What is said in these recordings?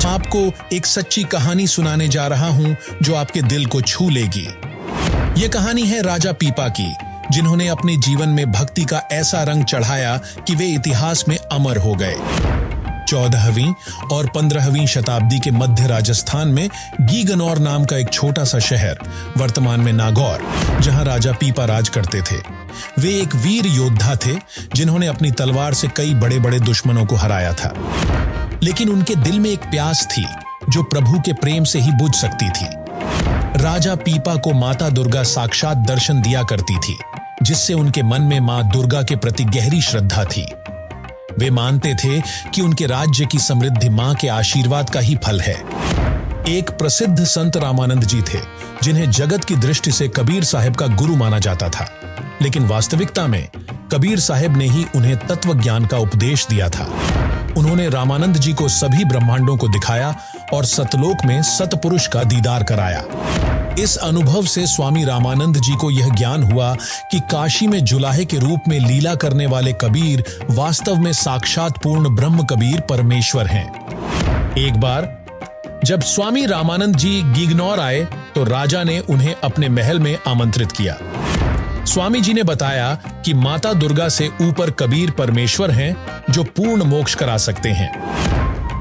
आज आपको एक सच्ची कहानी सुनाने जा रहा हूं जो आपके दिल को छू लेगी। ये कहानी है राजा पीपा की, जिन्होंने अपने जीवन में भक्ति का ऐसा रंग चढ़ाया कि वे इतिहास में अमर हो गए। 14वीं और 15वीं शताब्दी के मध्य राजस्थान में गीगनौर नाम का एक छोटा सा शहर, वर्तमान में नागौर, जहां राजा पीपा राज करते थे। वे एक वीर योद्धा थे जिन्होंने अपनी तलवार से कई बड़े बड़े दुश्मनों को हराया था, लेकिन उनके दिल में एक प्यास थी जो प्रभु के प्रेम से ही बुझ सकती थी। राजा पीपा को माता दुर्गा साक्षात दर्शन दिया करती थी, जिससे उनके मन में मां दुर्गा के प्रति गहरी श्रद्धा थी। वे मानते थे कि उनके राज्य की समृद्धि मां के आशीर्वाद का ही फल है। एक प्रसिद्ध संत रामानंद जी थे, जिन्हें जगत की दृष्टि से कबीर साहब का गुरु माना जाता था, लेकिन वास्तविकता में कबीर साहब ने ही उन्हें तत्व ज्ञान का उपदेश दिया था। उन्होंने रामानंद जी को सभी ब्रह्मांडों को दिखाया और सतलोक में सतपुरुष का दीदार कराया। इस अनुभव से स्वामी रामानंद जी को यह ज्ञान हुआ कि काशी में जुलाहे के रूप में लीला करने वाले कबीर वास्तव में साक्षात पूर्ण ब्रह्म कबीर परमेश्वर हैं। एक बार जब स्वामी रामानंद जी गीगनौर आए तो राजा ने उन्हें अपने महल में आमंत्रित किया। स्वामी जी ने बताया कि माता दुर्गा से ऊपर कबीर परमेश्वर हैं जो पूर्ण मोक्ष करा सकते हैं।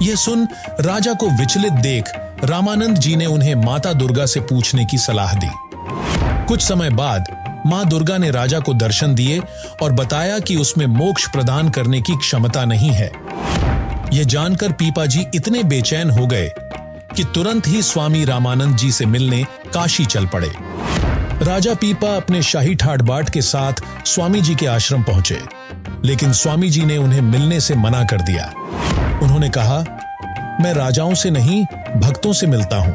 यह सुन राजा को विचलित देख रामानंद जी ने उन्हें माता दुर्गा से पूछने की सलाह दी। कुछ समय बाद मां दुर्गा ने राजा को दर्शन दिए और बताया कि उसमें मोक्ष प्रदान करने की क्षमता नहीं है। यह जानकर पीपा जी इतने बेचैन हो गए कि तुरंत ही स्वामी रामानंद जी से मिलने काशी चल पड़े। राजा पीपा अपने शाही ठाट बाट के साथ स्वामी जी के आश्रम पहुंचे, लेकिन स्वामी जी ने उन्हें मिलने से मना कर दिया। उन्होंने कहा, मैं राजाओं से नहीं भक्तों से मिलता हूं।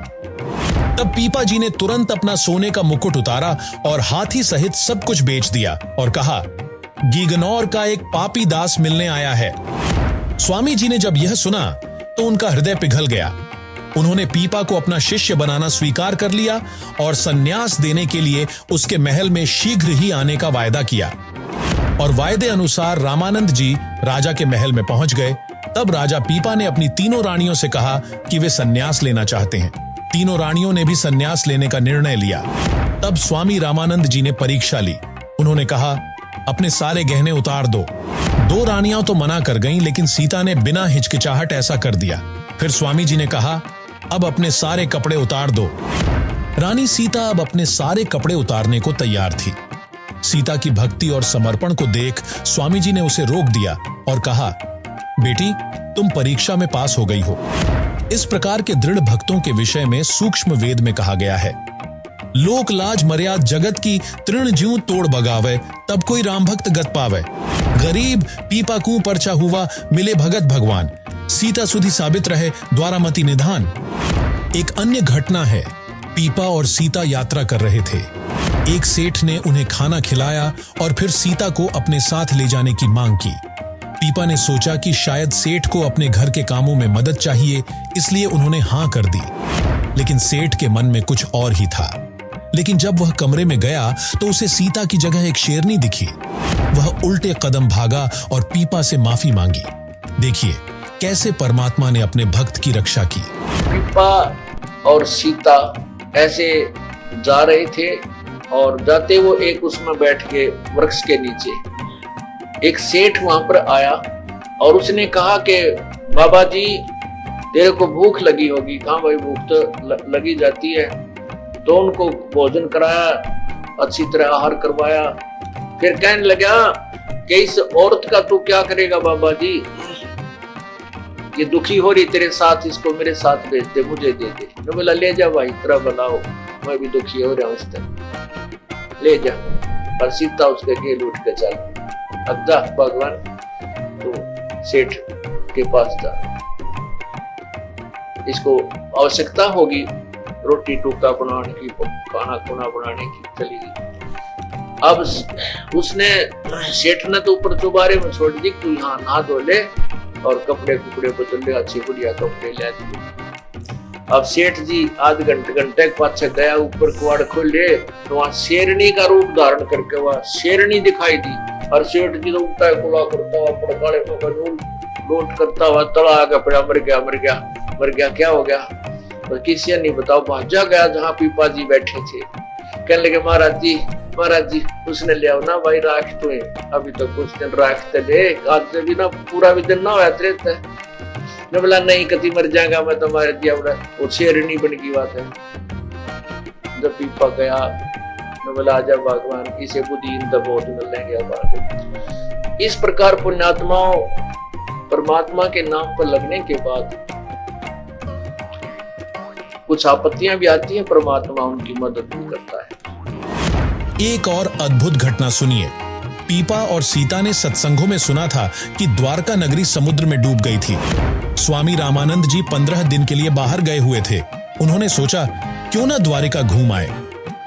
तब पीपा जी ने तुरंत अपना सोने का मुकुट उतारा और हाथी सहित सब कुछ बेच दिया और कहा, गीगनौर का एक पापी दास मिलने आया है। स्वामी जी ने जब यह सुना तो उनका हृदय पिघल गया। उन्होंने पीपा को अपना शिष्य बनाना स्वीकार कर लिया और संन्यास देने के लिए उसके महल में शीघ्र ही आने का वायदा किया। और वायदे अनुसार रामानंद जी राजा के महल में पहुंच गए। तब राजा पीपा ने अपनी तीनों रानियों से कहा कि वे संन्यास लेना चाहते हैं। तीनों रानियों ने भी संन्यास लेने का निर्णय लिया। तब स्वामी रामानंद जी ने परीक्षा ली। उन्होंने कहा, अपने सारे गहने उतार दो। 2 रानियां तो मना कर गईं, लेकिन सीता ने बिना हिचकिचाहट ऐसा कर दिया। फिर स्वामी जी ने कहा, अब अपने सारे कपड़े उतार दो। रानी सीता अब अपने सारे कपड़े उतारने को तैयार थी। सीता की भक्ति और समर्पण को देख स्वामी जी ने उसे रोक दिया और कहा, बेटी, तुम परीक्षा में पास हो गई हो। इस प्रकार के दृढ़ भक्तों के विषय में सूक्ष्म वेद में कहा गया है, लोक लाज मर्याद जगत की तृण ज्यों तोड़ बगावे, तब कोई राम भक्त गत पावे। गरीब पीपा कू परचा हुआ, मिले भगत भगवान। सीता सुधि साबित रहे, द्वारामती निधान। एक अन्य घटना है, पीपा और सीता यात्रा कर रहे थे। एक सेठ ने उन्हें खाना खिलाया और फिर सीता को अपने साथ ले जाने की मांग की। पीपा ने सोचा कि शायद सेठ को अपने घर के कामों में मदद चाहिए, इसलिए उन्होंने हां कर दी। लेकिन सेठ के मन में कुछ और ही था। लेकिन जब वह कमरे में गया तो उसे सीता की जगह एक शेरनी दिखी। वह उल्टे कदम भागा और पीपा से माफी मांगी। देखिए कैसे परमात्मा ने अपने भक्त की रक्षा की। पीपा और सीता ऐसे जा रहे थे और जाते वो एक उसमें बैठ के वृक्ष के नीचे एक सेठ वहां पर आया और उसने कहा कि बाबा जी, तेरे को भूख लगी होगी। कहाँ भाई, भूख तो लगी जाती है। तो उनको भोजन कराया, अच्छी तरह आहार करवाया। फिर कहने लगा कि इस औरत का तू क्या करेगा बाबा जी, ये दुखी हो रही तेरे साथ, इसको मेरे साथ भेज दे, मुझे दे दे। मैं बोला, ले जा भाई, तरह बनाओ, मैं भी दुखी हो रहा हूँ, इस तरह ले जा। और सीता उसके घेर उठ के चल, अब जा भगवान, तो सेठ के पास जा, इसको आवश्यकता होगी रोटी टूका बनाने की, खाना खुना बनाने की, चलेगी। अब उसने सेठ ने तो ऊपर चौबारे में छोड़ दी, तू यहाँ नहा धो ले और कपड़े कुपड़े बदल ले, अच्छे बढ़िया कपड़े ले दिए। अब सेठ जी आध घंटे के पाछे गया, ऊपर कुआड़ खोले तो वहां शेरनी का रूप धारण करके वह शेरनी दिखाई दी। और सेठ जी तो उल्टा कुला करता हुआ, पड़काले लोट करता हुआ तला आगे पड़ा, मर गया। मर गया, क्या हो गया? तो किसी ने नहीं बताओ, भाजा गया जहाँ पीपा जी बैठे थे। कहने लगे महाराज जी उसने ले आओ ना भाई राख, तो अभी तो कुछ दिन राखते ले, आज भी ना पूरा भी दिन ना होया रहता है। ने बोला नहीं कति मर जाएगा मैं तुम्हारे दिया, बोला वो शेरनी बन की बात है। जब पीपा गया ने बोला आजा भगवान, इसे बुद्धि तो बहुत मिल लेंगे अब। इस प्रकार पुण्यात्माओं परमात्मा के नाम पर लगने के बाद कुछ आपत्तियां भी आती हैं, परमात्मा उनकी मदद भी करता है। एक और अद्भुत घटना सुनिए। पीपा और सीता ने सत्संगों में सुना था कि द्वारका नगरी समुद्र में डूब गई थी। स्वामी रामानंद जी 15 दिन के लिए बाहर गए हुए थे। उन्होंने सोचा क्यों ना द्वारिका घूम आए।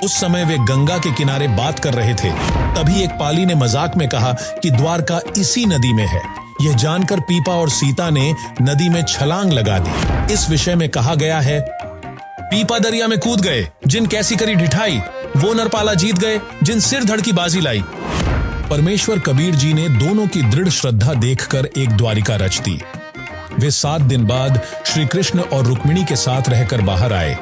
उस समय वे गंगा के किनारे बात कर रहे थे। तभी एक पाली ने मजाक में कहा कि द्वारका इसी नदी में है। यह जानकर पीपा और सीता ने नदी में छलांग लगा दी। इस विषय में कहा गया है, पीपा दरिया में कूद गए जिन कैसी करी ढिठाई, वो नरपाला जीत गए जिन सिर धड़ की बाजी लाई। परमेश्वर कबीर जी ने दोनों की दृढ़ श्रद्धा देखकर एक द्वारिका रच दी। वे 7 दिन बाद श्री कृष्ण और रुक्मिणी के साथ रहकर बाहर आए।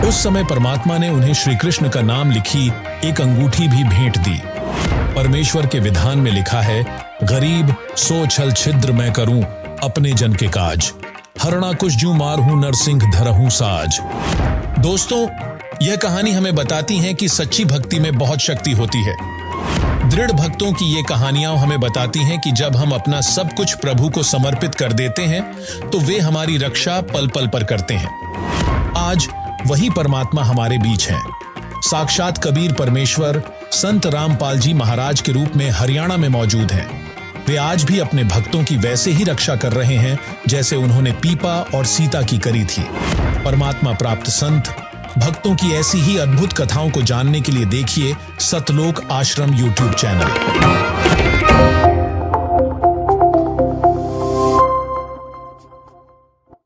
उस समय परमात्मा ने उन्हें श्री कृष्ण का नाम लिखी एक अंगूठी भी भेंट दी। परमेश्वर के विधान में लिखा है, गरीब सो छल छिद्र मैं करूं अपने जन के काज, हरणा कुछ जू मारहूं नरसिंह धरहूं साज। दोस्तों, यह कहानी हमें बताती है कि सच्ची भक्ति में बहुत शक्ति होती है। दृढ़ भक्तों की ये कहानियां हमें बताती हैं कि जब हम अपना सब कुछ प्रभु को समर्पित कर देते हैं तो वे हमारी रक्षा पल पल पर करते हैं। आज वही परमात्मा हमारे बीच हैं। साक्षात कबीर परमेश्वर संत रामपाल जी महाराज के रूप में हरियाणा में मौजूद हैं। वे आज भी अपने भक्तों की वैसे ही रक्षा कर रहे हैं जैसे उन्होंने पीपा और सीता की करी थी। परमात्मा प्राप्त संत भक्तों की ऐसी ही अद्भुत कथाओं को जानने के लिए देखिए सतलोक आश्रम YouTube चैनल।